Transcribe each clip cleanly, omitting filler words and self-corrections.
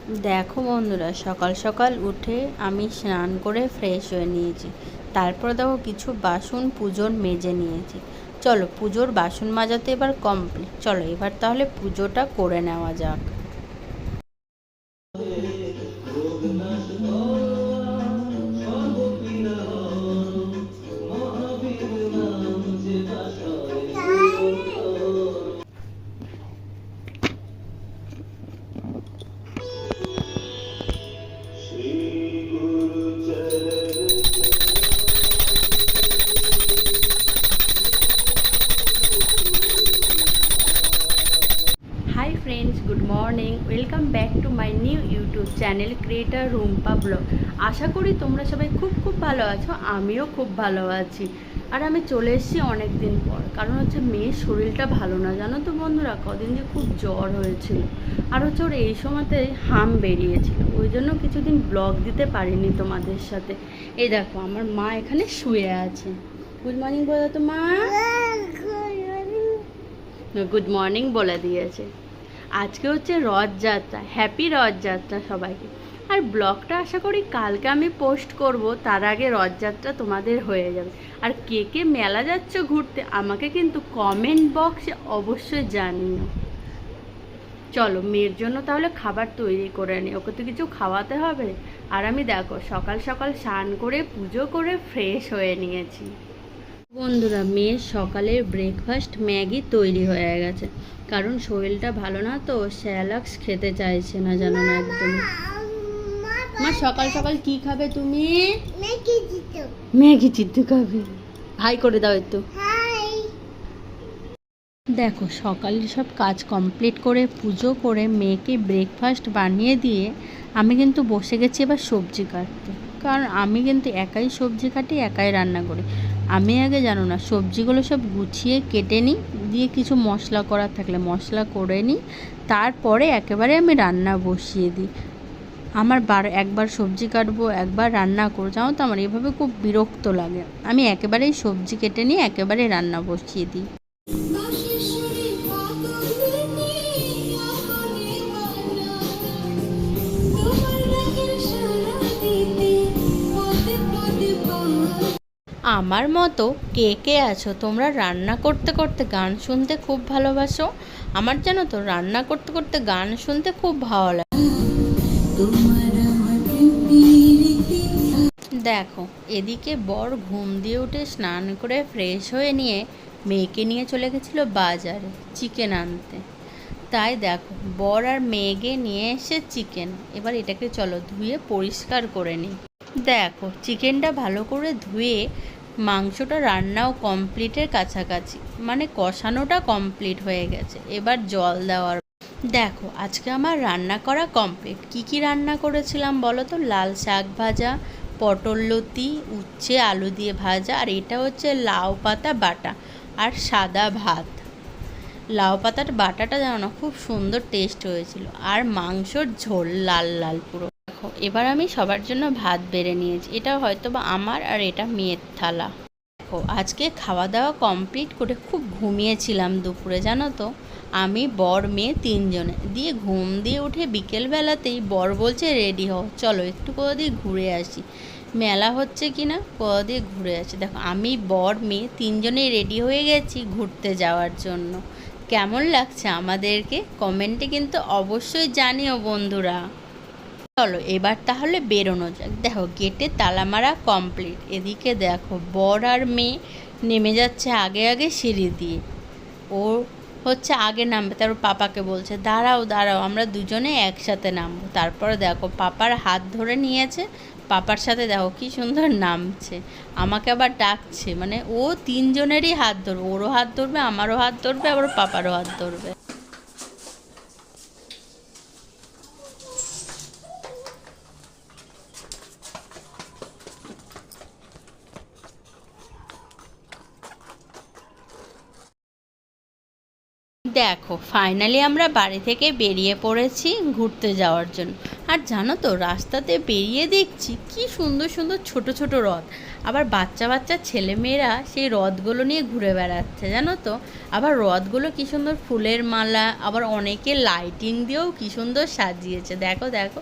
দেখো বন্ধুরা, সকাল সকাল উঠে আমি স্নান করে ফ্রেশ হয়ে নিয়েছি। তারপর দেখো কিছু বাসন পুজোর মেজে নিয়েছি। চলো, পুজোর বাসন মাজাতে এবার কমপ্লিট। চলো এবার তাহলে পুজোটা করে নেওয়া যাক। Hi friends, good morning, welcome back to my new YouTube channel creator Rumpa blog. আশা করি তোমরা সবাই খুব খুব ভালো আছো, আমিও খুব ভালো আছি। আর আমি চলে এসেছি অনেক দিন পর, কারণ হচ্ছে মেয়ের শরীরটা ভালো না, জানো তো বন্ধুরা, কদিন যে খুব জ্বর হয়েছিল। আর হচ্ছে ওর এই সময়তে হাম বেরিয়েছিল, ওই জন্য কিছুদিন ব্লগ দিতে পারিনি তোমাদের সাথে। এই দেখো আমার মা এখানে শুয়ে আছে। গুড মর্নিং বলো তো মা। গুড মর্নিং বলে দিয়েছে। আজকে হচ্ছে রথযাত্রা, হ্যাপি রথযাত্রা সবাইকে। আর ব্লগটা আশা করি কালকে আমি পোস্ট করব, তার আগে রথযাত্রা তোমাদের হয়ে যাবে। আর কে কে মেলা যাচ্ছ ঘুরতে আমাকে কিন্তু কমেন্ট বক্সে অবশ্যই জানিও। চলো মেয়ের জন্য তাহলে খাবার তৈরি করে নিই, ওকে তো কিছু খাওয়াতে হবে। আর আমি দেখো সকাল সকাল স্নান করে পুজো করে ফ্রেশ হয়ে নিয়েছি। বন্ধুরা, মেয়ের সকালের ব্রেকফাস্ট ম্যাগি তৈরি হয়ে গেছে, কারণ শরীরটা ভালো না তো, স্যালাক্স খেতে চাইছে না, জানো না একদম। মা সকাল সকাল কি খাবে তুমি? ম্যাগি চিত্ত খাবে। হাই করে দাও একটু। দেখো সকালে সব কাজ কমপ্লিট করে পুজো করে মেয়েকে ব্রেকফাস্ট বানিয়ে দিয়ে আমি কিন্তু বসে গেছি এবার সবজি কাটতে। কারণ আমি কিন্তু একাই সবজি কাটি, একাই রান্না করি। আমি আগে জানো না সবজিগুলো সব গুছিয়ে কেটে নিই, দিয়ে কিছু মশলা করার থাকলে মশলা করে নিই, তারপরে একেবারে আমি রান্না বসিয়ে দিই। আমার একবার সবজি কাটবো একবার রান্না করবো, জানো তো আমার এভাবে খুব বিরক্ত লাগে। আমি একেবারেই সবজি কেটে নিয়ে একেবারে রান্না বসিয়ে দিই। আমার মতো কে কে আছো তোমরা রান্না করতে করতে গান শুনতে খুব ভালোবাসো? আমার জানো তো রান্না করতে করতে গান শুনতে খুব ভালো লাগে। দেখো এদিকে বর ঘুম দিয়ে উঠে স্নান করে ফ্রেশ হয়ে নিয়ে মেয়েকে নিয়ে চলে গেছিলো বাজারে চিকেন আনতে। তাই দেখো বর আর মেয়েকে নিয়ে এসে চিকেন, এবার এটাকে চলো ধুয়ে পরিষ্কার করে নিই। দেখো চিকেনটা ভালো করে ধুয়ে মাংসটা রান্নাও কমপ্লিটের কাছাকাছি, মানে কষানোটা কমপ্লিট হয়ে গেছে, এবার জল দেওয়ার। দেখো আজকে আমার রান্না করা কমপ্লিট। কি কি রান্না করেছিলাম বলো তো? লাল শাক ভাজা, পটল লতি, উচ্ছে আলু দিয়ে ভাজা, আর এটা হচ্ছে লাউ পাতা বাটা, আর সাদা ভাত। লাউ পাতার বাটাটা জানো না খুব সুন্দর টেস্ট হয়েছিল, আর মাংসর ঝোল লাল লাল পুরো। দেখো এবার আমি সবার জন্য ভাত বেড়ে নিয়েছি, এটা হয়তো বা আমার আর এটা মেয়ের থালা। দেখো আজকে খাওয়া দাওয়া কমপ্লিট করে খুব ঘুমিয়েছিলাম দুপুরে, জানো তো। আমি বর মেয়ে তিনজনে দিয়ে ঘুম দিয়ে উঠে বিকেলবেলাতেই বর বলছে রেডি হও, চলো একটু কোথা দিয়ে ঘুরে আসি, মেলা হচ্ছে কি না, কোথা দিয়ে ঘুরে আসি। দেখো আমি বর মেয়ে তিনজনেই রেডি হয়ে গেছি ঘুরতে যাওয়ার জন্য। কেমন লাগছে আমাদেরকে কমেন্টে কিন্তু অবশ্যই জানিও বন্ধুরা। চলো এবার তাহলে বেরোনো যাক। দেখো গেটে তালা মারা কমপ্লিট। এদিকে দেখো বর আর মেয়ে নেমে যাচ্ছে আগে আগে সিঁড়ি দিয়ে। ও হচ্ছে আগে নামবে, তারপর পাপাকে বলছে দাঁড়াও দাঁড়াও আমরা দুজনে একসাথে নামবো। তারপরে দেখো পাপার হাত ধরে নিয়েছে, পাপার সাথে দেখো কি সুন্দর নামছে। আমাকে আবার ডাকছে, মানে ও তিনজনেরই হাত ধরবে, ওরও হাত ধরবে, আমারও হাত ধরবে, আবার পাপারও হাত ধরবে। দেখো ফাইনালি আমরা বাড়ি থেকে বেরিয়ে পড়েছি ঘুরতে যাওয়ার জন্য। আর জানো তো রাস্তাতে বেরিয়ে দেখছি কি সুন্দর সুন্দর ছোট ছোট রথ, আবার বাচ্চা বাচ্চা ছেলেমেয়েরা সেই রথগুলো নিয়ে ঘুরে বেড়াচ্ছে জানো তো। আবার রথগুলো কি সুন্দর ফুলের মালা, আবার অনেকে লাইটিং দিয়েও কি সুন্দর সাজিয়েছে। দেখো দেখো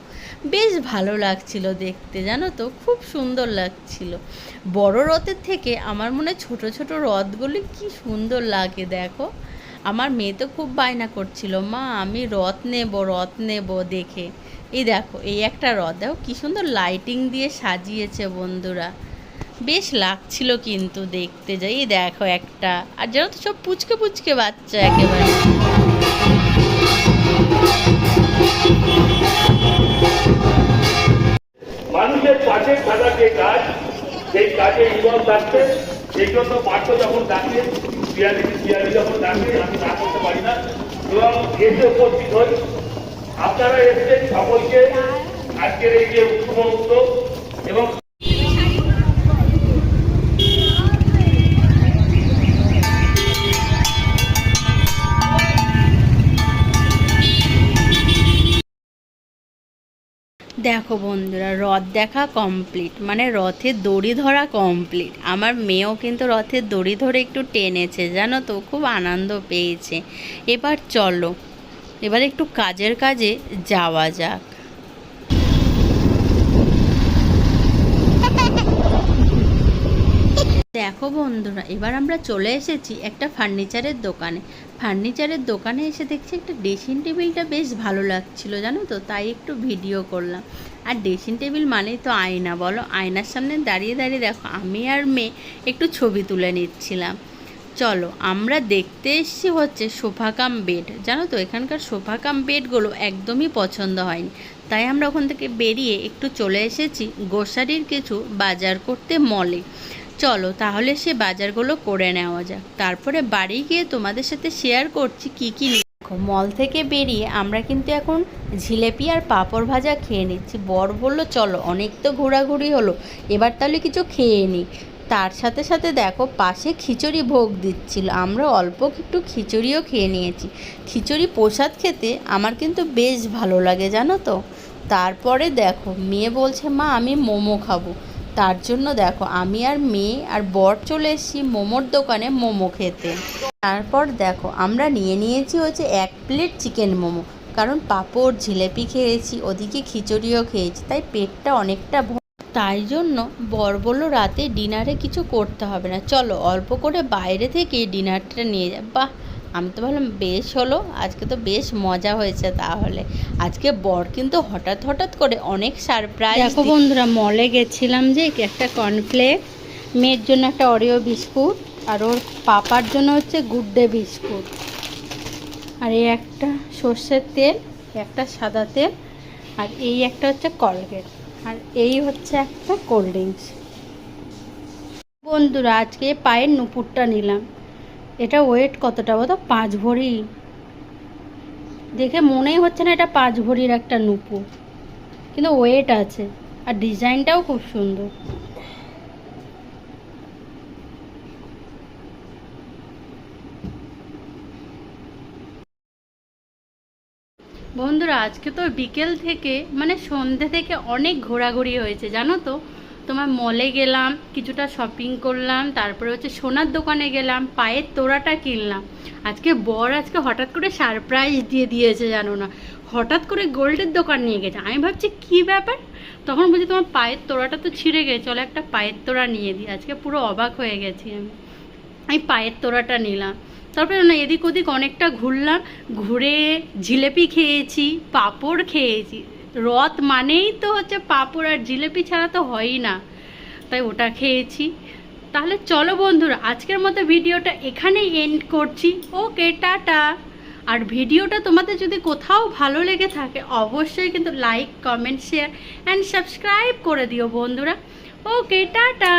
বেশ ভালো লাগছিল দেখতে জানো তো, খুব সুন্দর লাগছিল। বড় রথের থেকে আমার মনে হয় ছোট ছোট রথগুলি কি সুন্দর লাগে। দেখো আমার মেয়ে তো খুব বায়না করছিল, মা আমি রথ নেব দেখে। এই দেখো এই একটা রথ, দেখো কী সুন্দর লাইটিং দিয়ে সাজিয়েছে বন্ধুরা, বেশ লাগছিল কিন্তু দেখতে। যাই দেখো একটা, আর যেন তো সব পুচকে পুচকে বাচ্চা একেবারে। মানুষের পাশে থাকা যে কাজ, সেই কাজে ইনভলভ থাকতে, সেই জন্য পাঠ্য যখন ডাকে, পিয়ারি যখন ডাকে আমি না করতে পারি না এবং এসে উপস্থিত হই। আপনারা এসেছেন সকলকে আজকের এই যে উৎসব এবং দেখো বন্ধুরা রথ দেখা কমপ্লিট, মানে রথের দড়ি ধরা কমপ্লিট। আমার মেয়েও কিন্তু রথের দড়ি ধরে একটু টেনেছে জানো তো, খুব আনন্দ পেয়েছে। এবার চলো এবার একটু কাজে যাওয়া যাক। দেখো বন্ধুরা এবার আমরা চলে এসেছি একটা ফার্নিচারের দোকানে এসে দেখছি একটা ড্রেসিং টেবিলটা বেশ ভালো লাগছিল জানো তো, তাই একটু ভিডিও করলাম। আর ড্রেসিং টেবিল মানেই তো আয়না, বলো আয়নার সামনে দাঁড়িয়ে দাঁড়িয়ে দেখো আমি আর মেয়ে একটু ছবি তুলে নিচ্ছিলাম। চলো আমরা দেখতে এসেছি হচ্ছে সোফা কাম বেড, জানো তো এখানকার সোফা কাম বেডগুলো একদমই পছন্দ হয়নি, তাই আমরা ওখান থেকে বেরিয়ে একটু চলে এসেছি গ্রোসারির কিছু বাজার করতে মলে। চলো তাহলে সে বাজারগুলো করে নেওয়া যাক, তারপরে বাড়ি গিয়ে তোমাদের সাথে শেয়ার করছি কি কি। দেখো মল থেকে বেরিয়ে আমরা কিন্তু এখন জিলেপি আর পাঁপড় ভাজা খেয়ে নিচ্ছি। বর বললো চলো অনেক তো ঘোরাঘুরি হলো, এবার তাহলে কিছু খেয়ে নিই। তার সাথে সাথে দেখো পাশে খিচুড়ি ভোগ দিচ্ছিল, আমরা অল্প একটু খিচুড়িও খেয়ে নিয়েছি। খিচুড়ি প্রসাদ খেতে আমার কিন্তু বেশ ভালো লাগে জানো তো। তারপরে দেখো মেয়ে বলছে মা আমি মোমো খাবো, তার জন্য দেখো আমি আর মেয়ে আর বর চলে এসেছি মোমোর দোকানে মোমো খেতে। তারপর দেখো আমরা নিয়েছি হচ্ছে 1 প্লেট চিকেন মোমো, কারণ পাঁপড় জিলেপি খেয়েছি, ওদিকে খিচুড়িও খেয়েছি, তাই পেটটা অনেকটা। তাই জন্য বর বলল রাতে ডিনারে কিছু করতে হবে না, চলো অল্প করে বাইরে থেকে ডিনারটা নিয়ে যা। বাহ আমি তো ভাবলাম বেশ হলো, আজকে তো বেশ মজা হয়েছে। তাহলে আজকে বর কিন্তু হঠাৎ করে অনেক সারপ্রাইজ। দেখো বন্ধুরা মলে গেছিলাম যে একটা কর্নফ্লেক্স, মেয়ের জন্য একটা অরিও বিস্কুট, আর ওর পাপার জন্য হচ্ছে গুড ডে বিস্কুট, আর এই একটা সর্ষের তেল, একটা সাদা তেল, আর এই একটা হচ্ছে কলগেট, আর এই হচ্ছে একটা কোল্ড ড্রিঙ্কস। বন্ধুরা আজকে পায়ের নুপুরটা নিলাম, এটা ওয়েট কতটা বলো? 5 ভরি। দেখে মনেই হচ্ছে না এটা 5 ভরির একটা নুপুর, কিন্তু ওয়েট আছে, আর ডিজাইনটাও খুব সুন্দর। বন্ধুরা আজকে তো বিকেল থেকে মানে সন্ধ্যে থেকে অনেক ঘোরাঘুরি হয়েছে জানো তো। তোমার মলে গেলাম, কিছুটা শপিং করলাম, তারপরে হচ্ছে সোনার দোকানে গেলাম, পায়ের তোড়াটা কিনলাম। আজকে বর হঠাৎ করে সারপ্রাইজ দিয়েছে জানো না, হঠাৎ করে গোল্ডের দোকান নিয়ে গেছে। আমি ভাবছি কি ব্যাপার, তখন বলছি তোমার পায়ের তোড়াটা তো ছিঁড়ে গেছে, চলো একটা পায়ের তোড়া নিয়ে দিই। আজকে পুরো অবাক হয়ে গেছি আমি পায়ের তোড়াটা নিলাম। তারপরে না এদিক ওদিক অনেকটা ঘুরলাম, ঘুরে জিলেপি খেয়েছি, পাঁপড় খেয়েছি। রথ মানেই তো হচ্ছে পাঁপড় আর জিলেপি ছাড়া তো হয়ই না, তাই ওটা খেয়েছি। তাহলে চলো বন্ধুরা আজকের মতো ভিডিওটা এখানেই এন্ড করছি। ওকে টাটা। আর ভিডিওটা তোমাদের যদি কোথাও ভালো লেগে থাকে অবশ্যই কিন্তু like comment share and subscribe করে দিও বন্ধুরা। ওকে টাটা,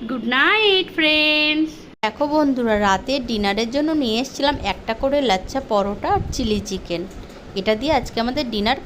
গুড নাইট ফ্রেন্ডস। দেখো বন্ধুরা রাতে ডিনারের জন্য নিয়ে এসেছিলাম একটা করে লাচ্ছা পরোটা আর চিলি চিকেন, এটা দিয়ে আজকে আমাদের ডিনার